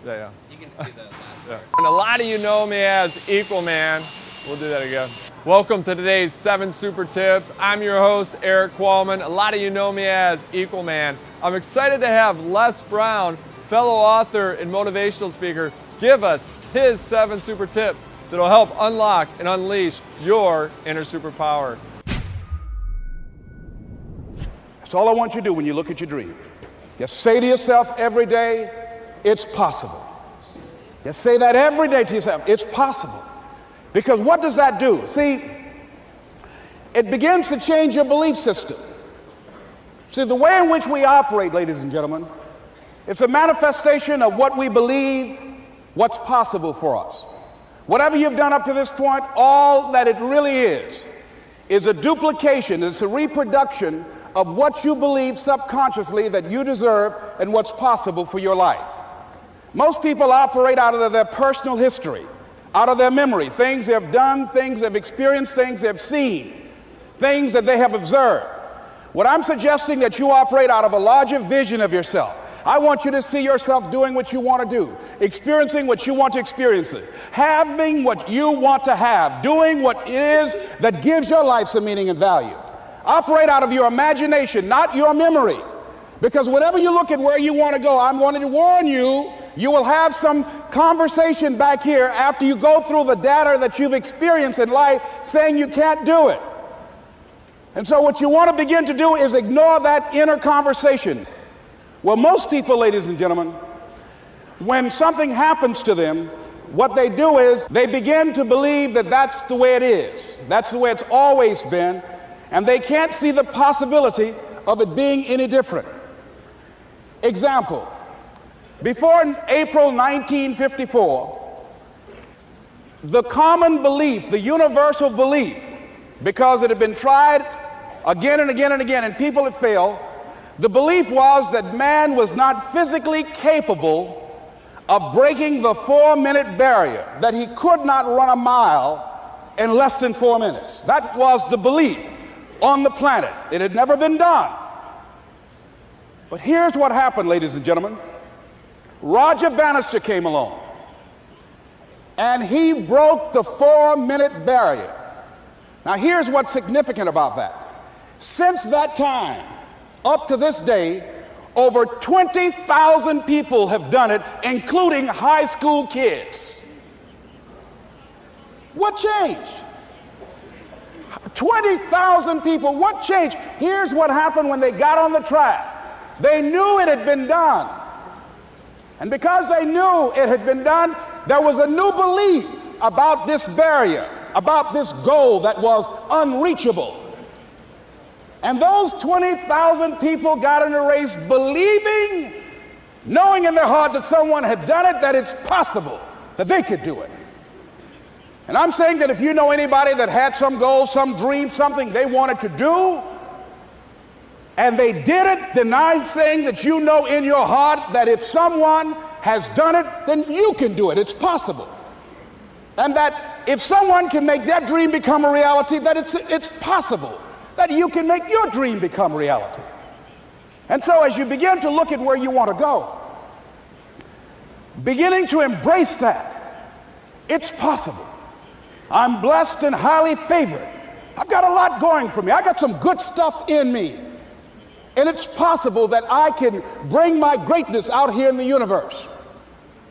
Yeah. You can see the last part. And a lot of you know me as Equalman. We'll do that again. Welcome to today's 7 Super Tips. I'm your host, Erik Qualman. A lot of you know me as Equalman. I'm excited to have Les Brown, fellow author and motivational speaker, give us his 7 super tips that'll help unlock and unleash your inner superpower. That's all I want you to do when you look at your dream. Just say to yourself every day, it's possible. Just say that every day to yourself, it's possible. Because what does that do? See, it begins to change your belief system. See, the way in which we operate, ladies and gentlemen, it's a manifestation of what we believe, what's possible for us. Whatever you've done up to this point, all that it really is a duplication, it's a reproduction of what you believe subconsciously that you deserve and what's possible for your life. Most people operate out of their personal history, out of their memory, things they've done, things they've experienced, things they've seen, things that they have observed. What I'm suggesting that you operate out of a larger vision of yourself. I want you to see yourself doing what you want to do, experiencing what you want to experience, having what you want to have, doing what it is that gives your life some meaning and value. Operate out of your imagination, not your memory. Because whenever you look at where you want to go, I'm wanting to warn you, you will have some conversation back here after you go through the data that you've experienced in life saying you can't do it. And so what you want to begin to do is ignore that inner conversation. Well, most people, ladies and gentlemen, when something happens to them, what they do is they begin to believe that that's the way it is. That's the way it's always been. And they can't see the possibility of it being any different. Example, before April 1954, the common belief, the universal belief, because it had been tried again and again and again and people had failed, the belief was that man was not physically capable of breaking the 4-minute barrier, that he could not run a mile in less than 4 minutes. That was the belief on the planet. It had never been done. But here's what happened, ladies and gentlemen. Roger Bannister came along, and he broke the 4-minute barrier. Now, here's what's significant about that. Since that time, up to this day, over 20,000 people have done it, including high school kids. What changed? 20,000 people, what changed? Here's what happened when they got on the track. They knew it had been done. And because they knew it had been done, there was a new belief about this barrier, about this goal that was unreachable. And those 20,000 people got in a race believing, knowing in their heart that someone had done it, that it's possible, that they could do it. And I'm saying that if you know anybody that had some goal, some dream, something they wanted to do, and they did it, then I'm saying that you know in your heart that if someone has done it, then you can do it. It's possible. And that if someone can make their dream become a reality, that it's possible that you can make your dream become reality. And so as you begin to look at where you want to go, beginning to embrace that, it's possible. I'm blessed and highly favored. I've got a lot going for me. I got some good stuff in me. And it's possible that I can bring my greatness out here in the universe.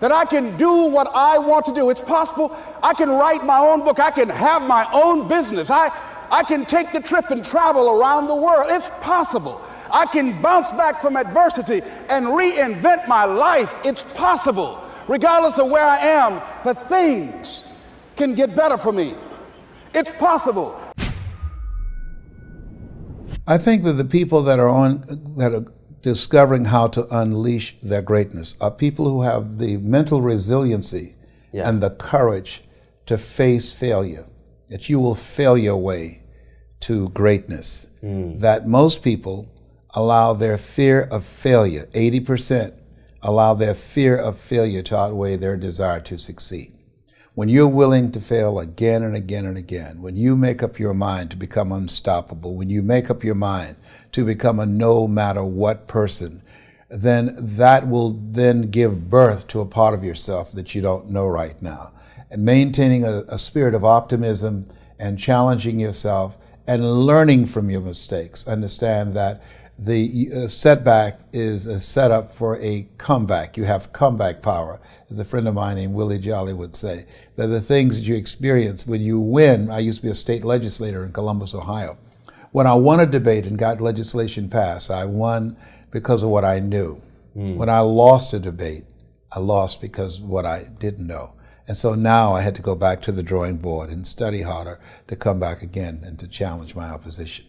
That I can do what I want to do. It's possible I can write my own book. I can have my own business. I can take the trip and travel around the world. It's possible. I can bounce back from adversity and reinvent my life. It's possible. Regardless of where I am, the things can get better for me. It's possible. I think that the people that are discovering how to unleash their greatness are people who have the mental resiliency and the courage to face failure, that you will fail your way to greatness. That most people allow their fear of failure, 80%, allow their fear of failure to outweigh their desire to succeed. When you're willing to fail again and again and again, when you make up your mind to become unstoppable, when you make up your mind to become a no matter what person, then that will then give birth to a part of yourself that you don't know right now. And maintaining a spirit of optimism and challenging yourself and learning from your mistakes. Understand that the setback is a setup for a comeback. You have comeback power. As a friend of mine named Willie Jolly would say, that the things that you experience when you win. I used to be a state legislator in Columbus, Ohio. When I won a debate and got legislation passed, I won because of what I knew. When I lost a debate, I lost because of what I didn't know. And so now I had to go back to the drawing board and study harder to come back again and to challenge my opposition.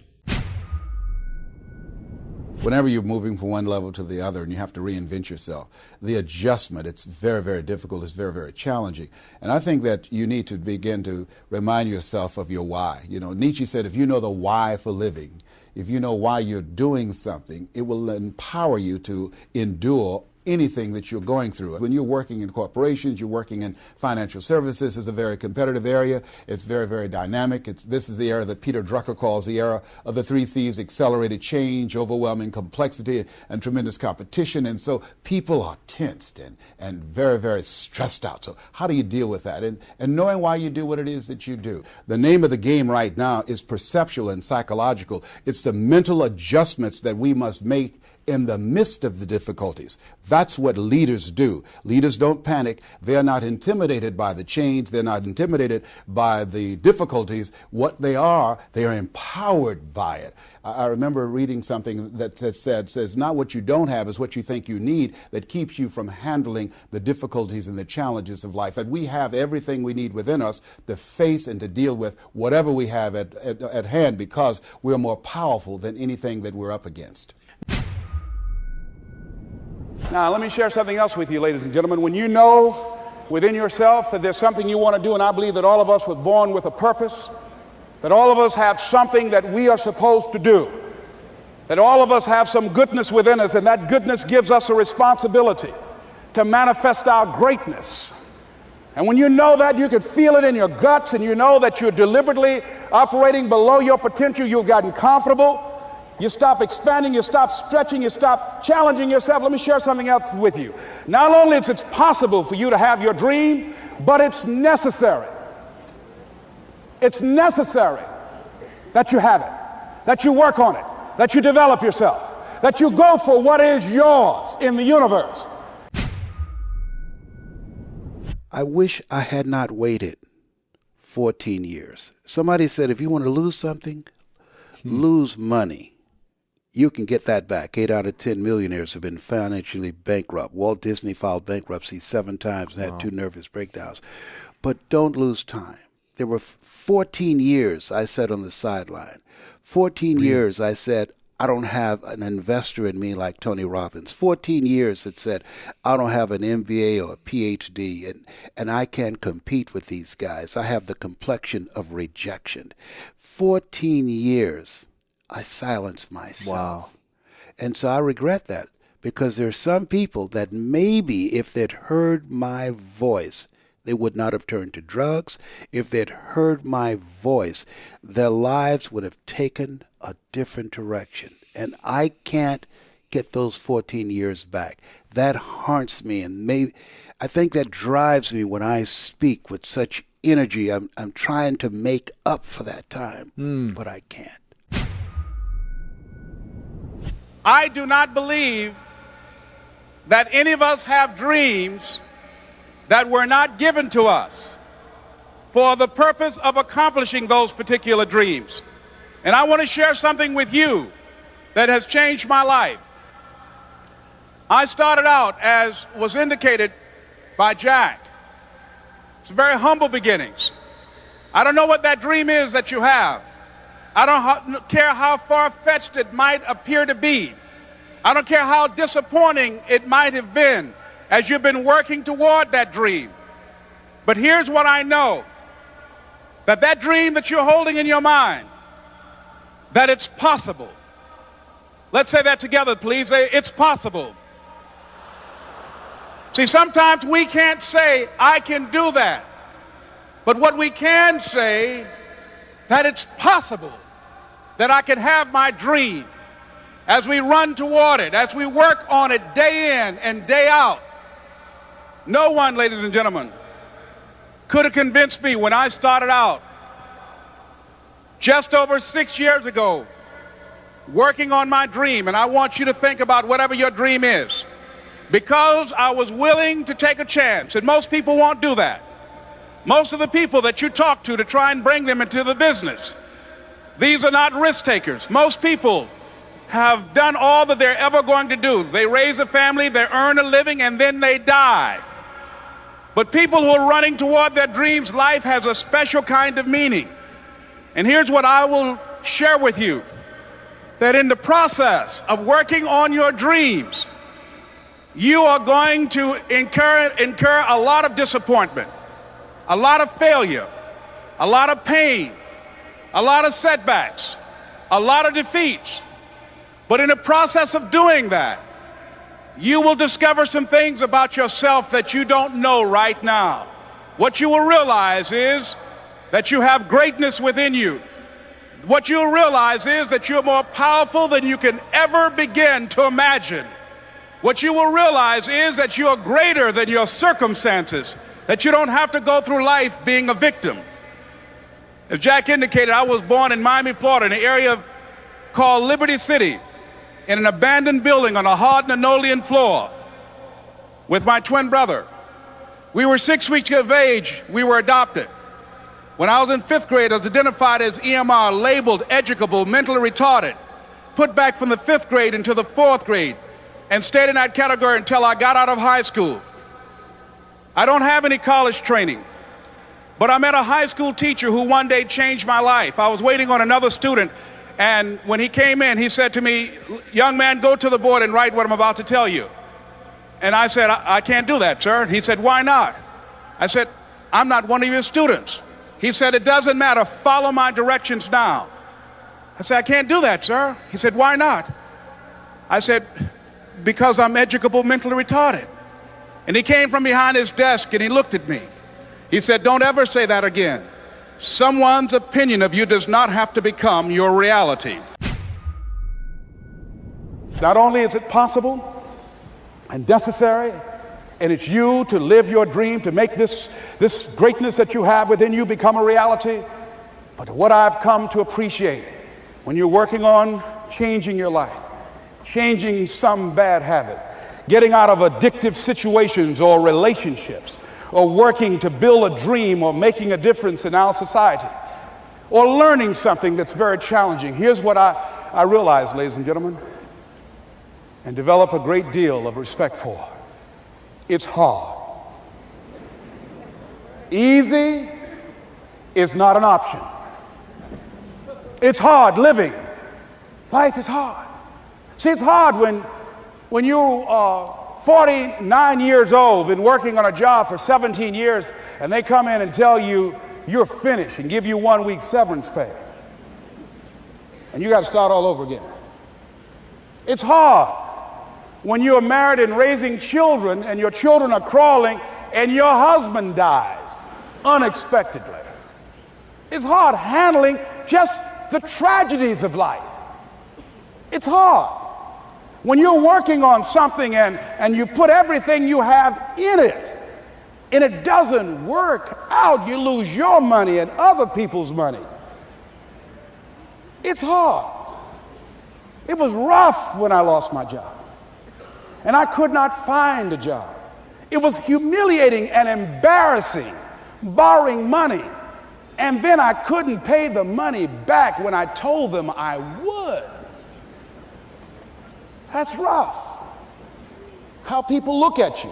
Whenever you're moving from one level to the other and you have to reinvent yourself, the adjustment, it's very, very difficult, it's very, very challenging. And I think that you need to begin to remind yourself of your why. You know, Nietzsche said, if you know the why for living, if you know why you're doing something, it will empower you to endure anything that you're going through. When you're working in corporations, you're working in financial services, it's a very competitive area. It's very, very dynamic. This is the era that Peter Drucker calls the era of the 3 C's: accelerated change, overwhelming complexity, and tremendous competition. And so people are tensed and very, very stressed out. So how do you deal with that? And knowing why you do what it is that you do. The name of the game right now is perceptual and psychological. It's the mental adjustments that we must make in the midst of the difficulties. That's what leaders do. Leaders don't panic. They're not intimidated by the change. They're not intimidated by the difficulties. What they are empowered by it. I remember reading something that says, not what you don't have is what you think you need that keeps you from handling the difficulties and the challenges of life. That we have everything we need within us to face and to deal with whatever we have at hand, because we're more powerful than anything that we're up against. Now, let me share something else with you, ladies and gentlemen. When you know within yourself that there's something you want to do, and I believe that all of us were born with a purpose, that all of us have something that we are supposed to do, that all of us have some goodness within us, and that goodness gives us a responsibility to manifest our greatness. And when you know that, you can feel it in your guts, and you know that you're deliberately operating below your potential, you've gotten comfortable. You stop expanding, you stop stretching, you stop challenging yourself. Let me share something else with you. Not only is it possible for you to have your dream, but it's necessary. It's necessary that you have it, that you work on it, that you develop yourself, that you go for what is yours in the universe. I wish I had not waited 14 years. Somebody said, if you want to lose something, lose money. You can get that back. 8 out of 10 millionaires have been financially bankrupt. Walt Disney filed bankruptcy 7 times and had 2 nervous breakdowns. But don't lose time. There were 14 years I sat on the sideline. 14 years I said, I don't have an investor in me like Tony Robbins. 14 years that said, I don't have an MBA or a PhD, and I can't compete with these guys. I have the complexion of rejection. 14 years I silenced myself. Wow. And so I regret that, because there are some people that maybe if they'd heard my voice, they would not have turned to drugs. If they'd heard my voice, their lives would have taken a different direction. And I can't get those 14 years back. That haunts me, and I think that drives me when I speak with such energy. I'm trying to make up for that time, but I can't. I do not believe that any of us have dreams that were not given to us for the purpose of accomplishing those particular dreams. And I want to share something with you that has changed my life. I started out, as was indicated by Jack. It's very humble beginnings. I don't know what that dream is that you have. I don't care how far-fetched it might appear to be. I don't care how disappointing it might have been as you've been working toward that dream. But here's what I know, that dream that you're holding in your mind, that it's possible. Let's say that together, please. It's possible. See, sometimes we can't say, I can do that. But what we can say, that it's possible that I can have my dream. as we run toward it, as we work on it day in and day out. No one, ladies and gentlemen, could have convinced me when I started out just over 6 years ago working on my dream, and I want you to think about whatever your dream is, because I was willing to take a chance, and most people won't do that. Most of the people that you talk to try and bring them into the business, these are not risk takers. Most people have done all that they're ever going to do. They raise a family, they earn a living, and then they die. But people who are running toward their dreams, life has a special kind of meaning. And here's what I will share with you, that in the process of working on your dreams, you are going to incur a lot of disappointment, a lot of failure, a lot of pain, a lot of setbacks, a lot of defeats. But in the process of doing that, you will discover some things about yourself that you don't know right now. What you will realize is that you have greatness within you. What you'll realize is that you're more powerful than you can ever begin to imagine. What you will realize is that you're greater than your circumstances, that you don't have to go through life being a victim. As Jack indicated, I was born in Miami, Florida, in an area called Liberty City, in an abandoned building on a hard linoleum floor with my twin brother. We were 6 weeks of age, we were adopted. When I was in 5th grade, I was identified as EMR, labeled educable, mentally retarded, put back from the 5th grade into the 4th grade, and stayed in that category until I got out of high school. I don't have any college training, but I met a high school teacher who one day changed my life. I was waiting on another student, and when he came in, he said to me, "Young man, go to the board and write what I'm about to tell you." And I said, I can't do that, sir. He said, "Why not?" I said, "I'm not one of your students." He said, "It doesn't matter, follow my directions now." I said, "I can't do that, sir." He said, "Why not?" I said, "Because I'm educable, mentally retarded." And he came from behind his desk and he looked at me. He said, "Don't ever say that again. Someone's opinion of you does not have to become your reality." Not only is it possible and necessary, and it's you to live your dream, to make this greatness that you have within you become a reality, but what I've come to appreciate when you're working on changing your life, changing some bad habit, getting out of addictive situations or relationships, or working to build a dream or making a difference in our society, or learning something that's very challenging. Here's what I realize, ladies and gentlemen, and develop a great deal of respect for. It's hard. Easy is not an option. It's hard living. Life is hard. See, it's hard when you are 49 years old, been working on a job for 17 years, and they come in and tell you you're finished and give you 1 week severance pay. And you got to start all over again. It's hard when you're married and raising children and your children are crawling and your husband dies unexpectedly. It's hard handling just the tragedies of life. It's hard when you're working on something and you put everything you have in it and it doesn't work out. You lose your money and other people's money. It's hard. It was rough when I lost my job, and I could not find a job. It was humiliating and embarrassing, borrowing money, and then I couldn't pay the money back when I told them I would. That's rough. How people look at you,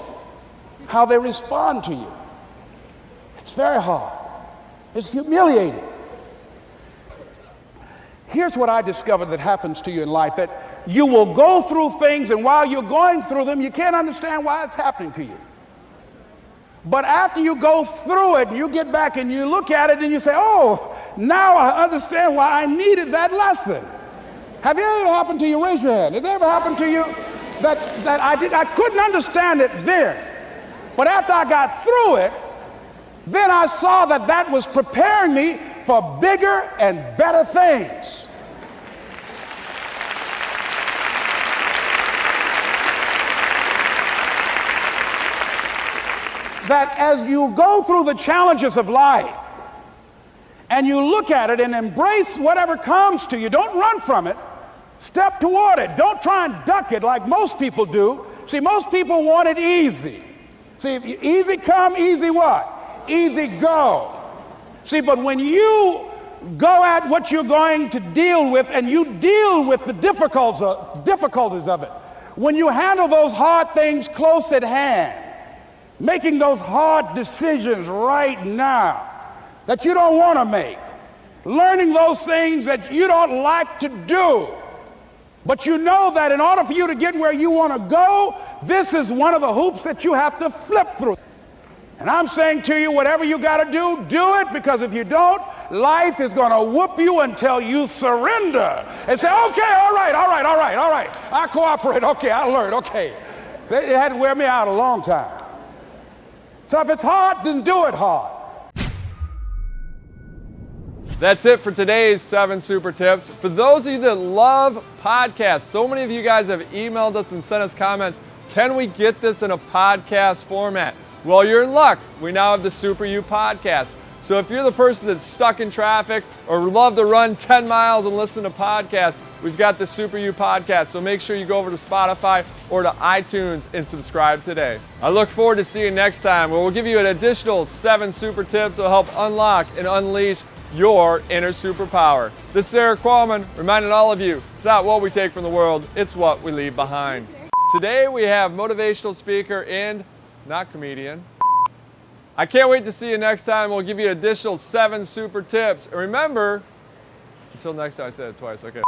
how they respond to you. It's very hard. It's humiliating. Here's what I discovered that happens to you in life, that you will go through things, and while you're going through them, you can't understand why it's happening to you. But after you go through it, you get back and you look at it and you say, "Oh, now I understand why I needed that lesson." Have it ever happened to you? Raise your hand. Has it ever happened to you that I couldn't understand it then, but after I got through it, then I saw that was preparing me for bigger and better things. that as you go through the challenges of life and you look at it and embrace whatever comes to you, don't run from it. Step toward it. Don't try and duck it like most people do. See, most people want it easy. See, easy come, easy what? Easy go. See, but when you go at what you're going to deal with and you deal with the difficulties of it, when you handle those hard things close at hand, making those hard decisions right now that you don't want to make, learning those things that you don't like to do, but you know that in order for you to get where you want to go, this is one of the hoops that you have to flip through. And I'm saying to you, whatever you got to do, do it, because if you don't, life is going to whoop you until you surrender and say, okay, all right, I cooperate, okay, I learned, okay. It had to wear me out a long time. So if it's hard, then do it hard. That's it for today's 7 super tips. For those of you that love podcasts, so many of you guys have emailed us and sent us comments, can we get this in a podcast format? Well, you're in luck. We now have the Super You podcast. So if you're the person that's stuck in traffic or love to run 10 miles and listen to podcasts, we've got the Super You podcast. So make sure you go over to Spotify or to iTunes and subscribe today. I look forward to seeing you next time, where we'll give you an additional 7 super tips that will help unlock and unleash your inner superpower. This is Erik Qualman, reminding all of you, it's not what we take from the world, it's what we leave behind. Today we have motivational speaker and not comedian. I can't wait to see you next time. We'll give you additional 7 super tips. And remember, until next time, I said it twice, okay.